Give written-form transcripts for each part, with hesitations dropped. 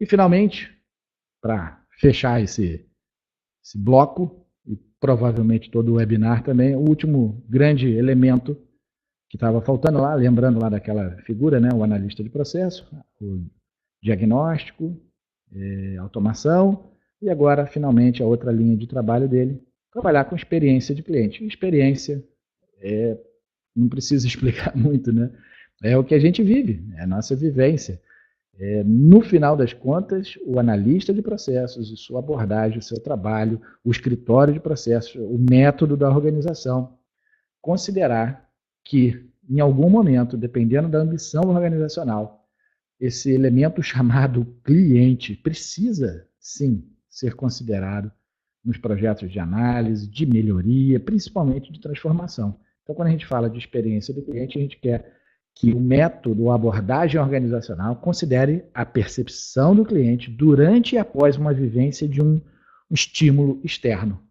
E, finalmente, para fechar esse bloco, e provavelmente todo o webinar também, o último grande elemento que estava faltando lá, lembrando lá daquela figura, né, o analista de processo, o diagnóstico, automação, e agora, finalmente, a outra linha de trabalho dele, trabalhar com experiência de cliente. Experiência, não precisa explicar muito, né? É o que a gente vive, é a nossa vivência. No final das contas, o analista de processos e sua abordagem, o seu trabalho, o escritório de processos, o método da organização, considerar que, em algum momento, dependendo da ambição organizacional, esse elemento chamado cliente precisa, sim, ser considerado nos projetos de análise, de melhoria, principalmente de transformação. Então, quando a gente fala de experiência do cliente, a gente quer que o método, a abordagem organizacional considere a percepção do cliente durante e após uma vivência de um estímulo externo.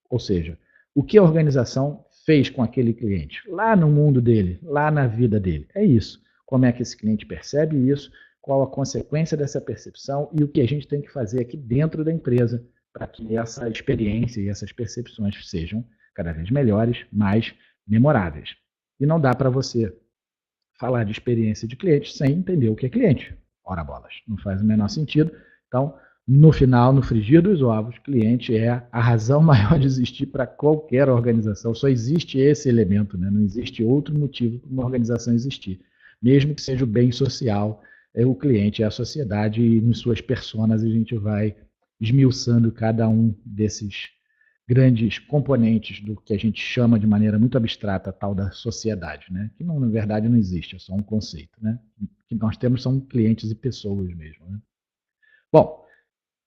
Ou seja, o que a organização fez com aquele cliente, lá no mundo dele, lá na vida dele. É isso. Como é que esse cliente percebe isso, qual a consequência dessa percepção e o que a gente tem que fazer aqui dentro da empresa para que essa experiência e essas percepções sejam cada vez melhores, mais memoráveis. E não dá para você falar de experiência de cliente sem entender o que é cliente. Ora bolas, não faz o menor sentido. Então, no final, no frigir dos ovos, cliente é a razão maior de existir para qualquer organização. Só existe esse elemento, né? Não existe outro motivo para uma organização existir. Mesmo que seja o bem social, o cliente é a sociedade e nas suas personas a gente vai esmiuçando cada um desses grandes componentes do que a gente chama de maneira muito abstrata a tal da sociedade, né? Que não, na verdade não existe, é só um conceito, né? O que nós temos são clientes e pessoas mesmo, né? Bom,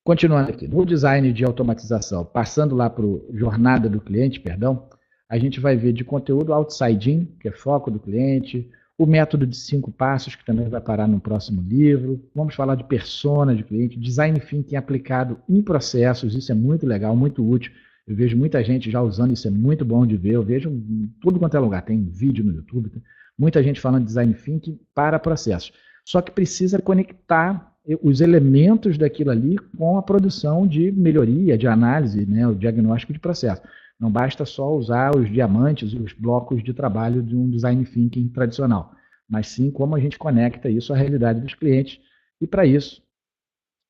continuando aqui, no design de automatização, passando lá para a jornada do cliente, perdão, a gente vai ver de conteúdo outside in, que é foco do cliente, o método de 5 passos, que também vai parar no próximo livro. Vamos falar de persona de cliente, design thinking aplicado em processos, isso é muito legal, muito útil. Eu vejo muita gente já usando, isso é muito bom de ver. Eu vejo em tudo quanto é lugar, tem vídeo no YouTube, tem muita gente falando de design thinking para processos. Só que precisa conectar os elementos daquilo ali com a produção de melhoria, de análise, né, o diagnóstico de processo. Não basta só usar os diamantes, os blocos de trabalho de um design thinking tradicional, mas sim como a gente conecta isso à realidade dos clientes. E para isso,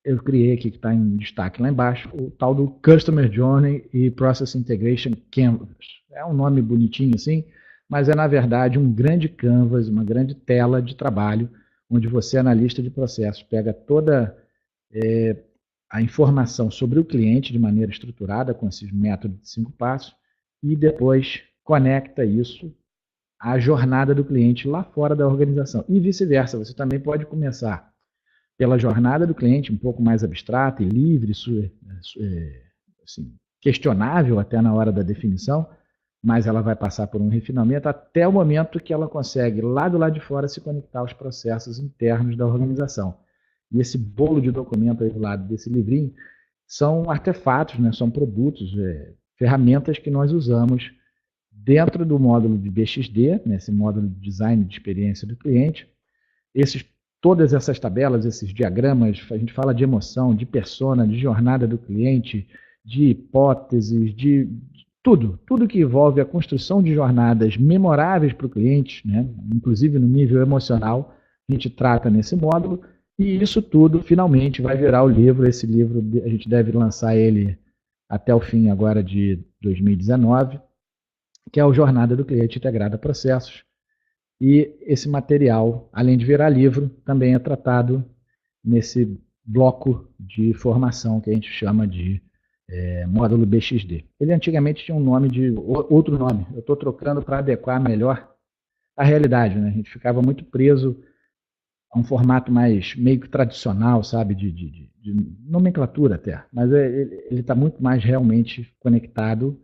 eu criei aqui, que está em destaque lá embaixo, o tal do Customer Journey e Process Integration Canvas. É um nome bonitinho assim, mas é na verdade um grande canvas, uma grande tela de trabalho, onde você, analista de processos, pega toda a informação sobre o cliente de maneira estruturada, com esses métodos de 5 passos, e depois conecta isso à jornada do cliente lá fora da organização. E vice-versa, você também pode começar pela jornada do cliente, um pouco mais abstrata e livre, assim, questionável até na hora da definição, mas ela vai passar por um refinamento até o momento que ela consegue, lá do lado de fora, se conectar aos processos internos da organização. E esse bolo de documento aí do lado desse livrinho são artefatos, né, são produtos, ferramentas que nós usamos dentro do módulo de BXD, nesse módulo de design de experiência do cliente. Todas essas tabelas, esses diagramas, a gente fala de emoção, de persona, de jornada do cliente, de hipóteses, de tudo que envolve a construção de jornadas memoráveis para o cliente, né? Inclusive no nível emocional, a gente trata nesse módulo, e isso tudo finalmente vai virar o livro. Esse livro a gente deve lançar ele até o fim agora de 2019, que é o Jornada do Cliente Integrada a Processos. E esse material, além de virar livro, também é tratado nesse bloco de formação que a gente chama de módulo BXD. Ele antigamente tinha um nome de outro nome. Eu estou trocando para adequar melhor à realidade, né? A gente ficava muito preso a um formato mais meio que tradicional, sabe, de nomenclatura até. Mas ele está muito mais realmente conectado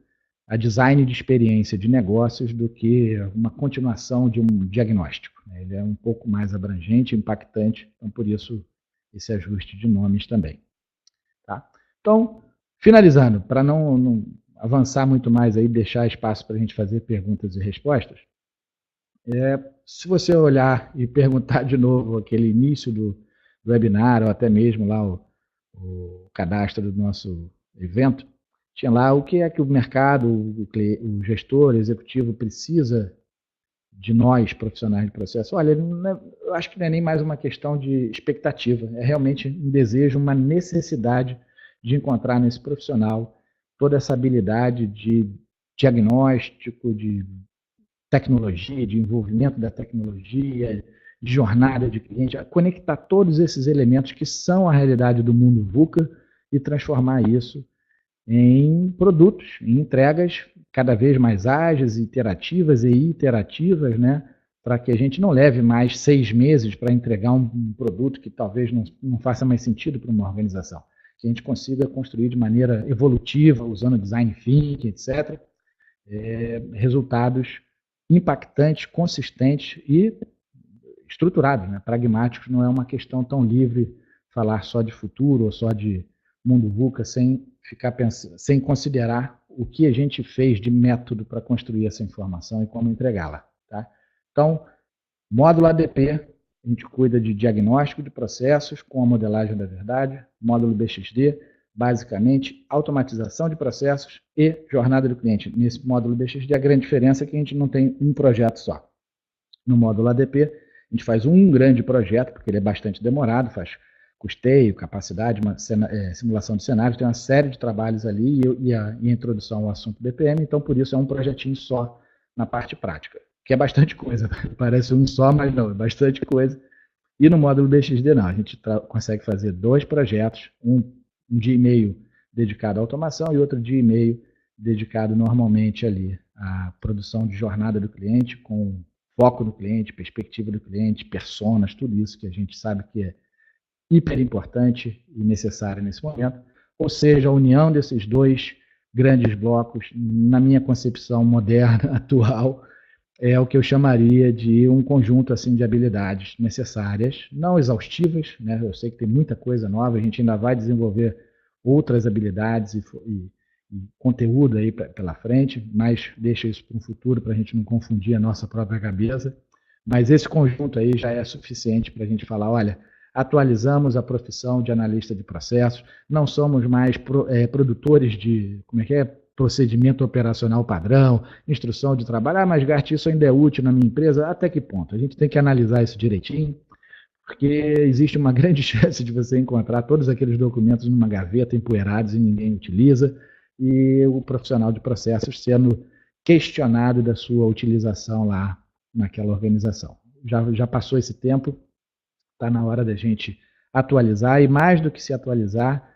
a design de experiência de negócios do que uma continuação de um diagnóstico. Ele é um pouco mais abrangente, impactante, então por isso esse ajuste de nomes também. Tá? Então, finalizando, para não avançar muito mais aí, deixar espaço para a gente fazer perguntas e respostas, se você olhar e perguntar de novo aquele início webinar, ou até mesmo lá o cadastro do nosso evento, tinha lá o que é que o mercado, o gestor, o executivo precisa de nós, profissionais de processo. Olha, eu acho que não é nem mais uma questão de expectativa, é realmente um desejo, uma necessidade de encontrar nesse profissional toda essa habilidade de diagnóstico, de tecnologia, de envolvimento da tecnologia, de jornada de cliente, a conectar todos esses elementos que são a realidade do mundo VUCA e transformar isso em produtos, em entregas cada vez mais ágeis, iterativas e iterativas, né? Para que a gente não leve mais 6 meses para entregar um produto que talvez não faça mais sentido para uma organização. Que a gente consiga construir de maneira evolutiva, usando design thinking, etc., resultados impactantes, consistentes e estruturados, né? Pragmáticos. Não é uma questão tão livre falar só de futuro ou só de mundo VUCA sem ficar pensando, sem considerar o que a gente fez de método para construir essa informação e como entregá-la. Tá? Então, módulo ADP, a gente cuida de diagnóstico de processos com a modelagem da verdade. Módulo BXD, basicamente, automatização de processos e jornada do cliente. Nesse módulo BXD, a grande diferença é que a gente não tem um projeto só. No módulo ADP, a gente faz um grande projeto, porque ele é bastante demorado, faz custeio, capacidade, simulação de cenários, tem uma série de trabalhos ali e a introdução ao assunto BPM, então por isso é um projetinho só na parte prática, que é bastante coisa, parece um só, mas não, é bastante coisa. E no módulo BXD não, a gente consegue fazer 2 projetos, um dia e meio dedicado à automação e outro dia e meio dedicado normalmente ali à produção de jornada do cliente, com foco no cliente, perspectiva do cliente, personas, tudo isso que a gente sabe que é hiper importante e necessário nesse momento. Ou seja, a união desses 2 grandes blocos, na minha concepção moderna, atual, é o que eu chamaria de um conjunto assim de habilidades necessárias, não exaustivas, né? Eu sei que tem muita coisa nova, a gente ainda vai desenvolver outras habilidades e conteúdo aí pela frente, mas deixa isso para um futuro para a gente não confundir a nossa própria cabeça. Mas esse conjunto aí já é suficiente para a gente falar, olha, atualizamos a profissão de analista de processos, não somos mais produtores de, procedimento operacional padrão, instrução de trabalho. Mas Gart, isso ainda é útil na minha empresa? Até que ponto? A gente tem que analisar isso direitinho, porque existe uma grande chance de você encontrar todos aqueles documentos numa gaveta empoeirados e ninguém utiliza, e o profissional de processos sendo questionado da sua utilização lá naquela organização. Já passou esse tempo, está na hora da gente atualizar, e mais do que se atualizar,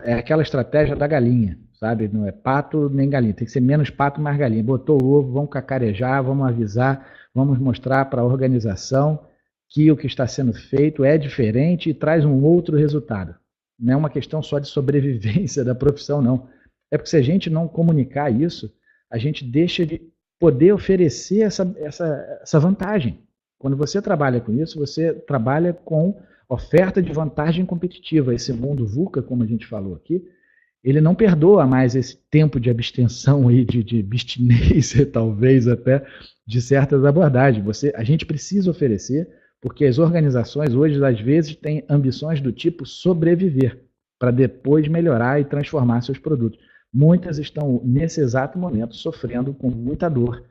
é aquela estratégia da galinha, sabe? Não é pato nem galinha, tem que ser menos pato, mais galinha. Botou o ovo, vamos cacarejar, vamos avisar, vamos mostrar para a organização que o que está sendo feito é diferente e traz um outro resultado. Não é uma questão só de sobrevivência da profissão, não. É porque se a gente não comunicar isso, a gente deixa de poder oferecer essa vantagem. Quando você trabalha com isso, você trabalha com oferta de vantagem competitiva. Esse mundo VUCA, como a gente falou aqui, ele não perdoa mais esse tempo de abstenção aí, de abstinência, talvez até, de certas abordagens. A gente precisa oferecer, porque as organizações hoje, às vezes, têm ambições do tipo sobreviver, para depois melhorar e transformar seus produtos. Muitas estão, nesse exato momento, sofrendo com muita dor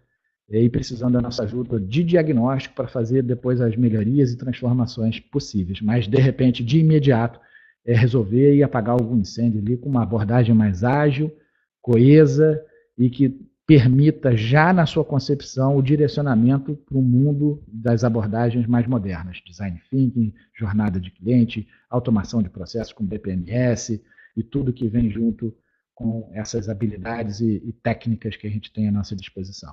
e precisando da nossa ajuda de diagnóstico para fazer depois as melhorias e transformações possíveis. Mas, de repente, de imediato, resolver e apagar algum incêndio ali com uma abordagem mais ágil, coesa e que permita, já na sua concepção, o direcionamento para o mundo das abordagens mais modernas. Design Thinking, jornada de cliente, automação de processos com BPMS e tudo que vem junto com essas habilidades e técnicas que a gente tem à nossa disposição.